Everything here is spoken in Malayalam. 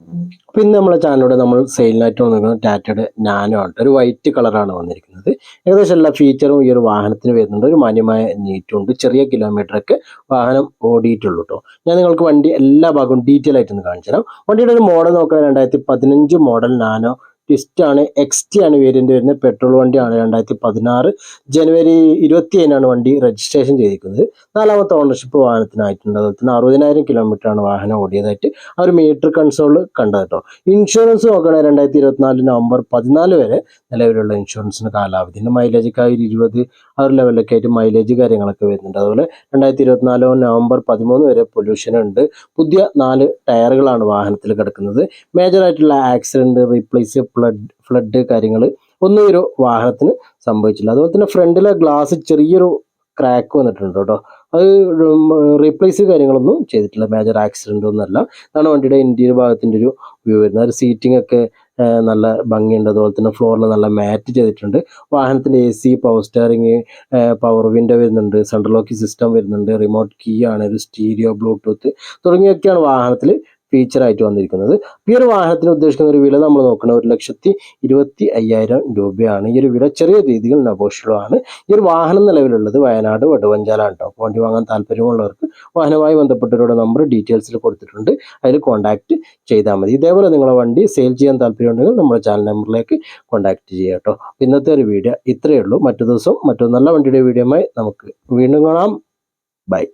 അപ്പോൾ ഇന്ന് നമ്മുടെ ചാനലിലൂടെ നമ്മൾ സെയിലിനായിട്ട് വന്നിരിക്കുന്നത് ടാറ്റയുടെ നാനോ ആണ്. ഒരു വൈറ്റ് കളറാണ് വന്നിരിക്കുന്നത്. ഏകദേശം എല്ലാ ഫീച്ചറും ഈ ഒരു വാഹനത്തിന് വരുന്നുണ്ട്. ഒരു മാന്യമായ നീറ്റും ഉണ്ട്. ചെറിയ കിലോമീറ്ററൊക്കെ വാഹനം ഓടിയിട്ടുള്ളൂ കേട്ടോ. ഞാൻ നിങ്ങൾക്ക് വണ്ടി എല്ലാ ഭാഗവും ഡീറ്റെയിൽ ആയിട്ടൊന്ന് കാണിച്ചു തരാം. വണ്ടിയുടെ ഒരു മോഡൽ നോക്കുകയാണെങ്കിൽ 2015 മോഡൽ നാനോ ട്വിസ്റ്റ് ആണ്. XT ആണ് വേരിയന്റ് വരുന്നത്. പെട്രോൾ വണ്ടിയാണ്. 2016 ജനുവരി 27 വണ്ടി രജിസ്ട്രേഷൻ ചെയ്തിരിക്കുന്നത്. 4ാമത്തെ ഓണർഷിപ്പ് വാഹനത്തിനായിട്ടുണ്ട്. അതുപോലെ തന്നെ 60,000 കിലോമീറ്റർ ആണ് വാഹനം ഓടിയതായിട്ട് ആ ഒരു മീറ്റർ കൺസോളിൽ കണ്ടത് കേട്ടോ. ഇൻഷുറൻസ് നോക്കുകയാണെങ്കിൽ 2024 നവംബർ 14 വരെ നിലവിലുള്ള ഇൻഷുറൻസിന് കാലാവധി. മൈലേജൊക്കെ 20 ആ ഒരു ലെവലൊക്കെ ആയിട്ട് മൈലേജ് കാര്യങ്ങളൊക്കെ വരുന്നുണ്ട്. അതുപോലെ 2024 നവംബർ 13 വരെ പൊല്യൂഷൻ ഉണ്ട്. പുതിയ 4 ടയറുകളാണ് വാഹനത്തിൽ കിടക്കുന്നത്. മേജറായിട്ടുള്ള ആക്സിഡന്റ്, റീപ്ലേസ്, ഫ്ലഡ് കാര്യങ്ങൾ ഒന്നും ഒരു വാഹനത്തിന് സംഭവിച്ചില്ല. അതുപോലെ തന്നെ ഫ്രണ്ടിലെ ഗ്ലാസ് ചെറിയൊരു ക്രാക്ക് വന്നിട്ടുണ്ട് കേട്ടോ. അത് റീപ്ലേസ് കാര്യങ്ങളൊന്നും ചെയ്തിട്ടില്ല. മേജർ ആക്സിഡൻ്റ് ഒന്നുമല്ല. അതാണ് വണ്ടിയുടെ ഇന്റീരിയർ ഭാഗത്തിൻ്റെ ഒരു വ്യൂ വരുന്നത്. ഒരു സീറ്റിംഗ് ഒക്കെ നല്ല ഭംഗിയുണ്ട്. അതുപോലെ തന്നെ ഫ്ലോറിൽ നല്ല മാറ്റ് ചെയ്തിട്ടുണ്ട്. വാഹനത്തിൻ്റെ AC, power steering, power window വരുന്നുണ്ട്. സെൻട്രൽ ലോക്കിംഗ് സിസ്റ്റം വരുന്നുണ്ട്. റിമോട്ട് കീ ആണ്. ഒരു സ്റ്റീരിയോ, ബ്ലൂടൂത്ത് തുടങ്ങിയൊക്കെയാണ് വാഹനത്തിൽ ഫീച്ചറായിട്ട് വന്നിരിക്കുന്നത്. ഈ ഒരു വാഹനത്തിന് ഉദ്ദേശിക്കുന്ന ഒരു വില നമ്മൾ നോക്കുന്നത് 1,25,000 രൂപയാണ്. ഈ ഒരു വില ചെറിയ രീതിയിൽ നെഗോഷ്യബിൾ ആണ്. ഈ ഒരു വാഹനം നിലവിലുള്ളത് വയനാട് വടുവഞ്ചാലാണ് കേട്ടോ. വണ്ടി വാങ്ങാൻ താല്പര്യമുള്ളവർക്ക് വാഹനവുമായി ബന്ധപ്പെട്ടവരുടെ നമ്പർ ഡീറ്റെയിൽസിൽ കൊടുത്തിട്ടുണ്ട്. അതിൽ കോൺടാക്ട് ചെയ്താൽ മതി. ഇതേപോലെ നിങ്ങളെ വണ്ടി സെയിൽ ചെയ്യാൻ താല്പര്യമുണ്ടെങ്കിൽ നമ്മുടെ ചാനൽ നമ്പറിലേക്ക് കോൺടാക്ട് ചെയ്യുക കേട്ടോ. ഇന്നത്തെ ഒരു വീഡിയോ ഇത്രയേ ഉള്ളൂ. മറ്റു ദിവസം മറ്റൊരു നല്ല വണ്ടിയുടെ വീഡിയോയുമായി നമുക്ക് വീണ്ടും കാണാം. ബൈ.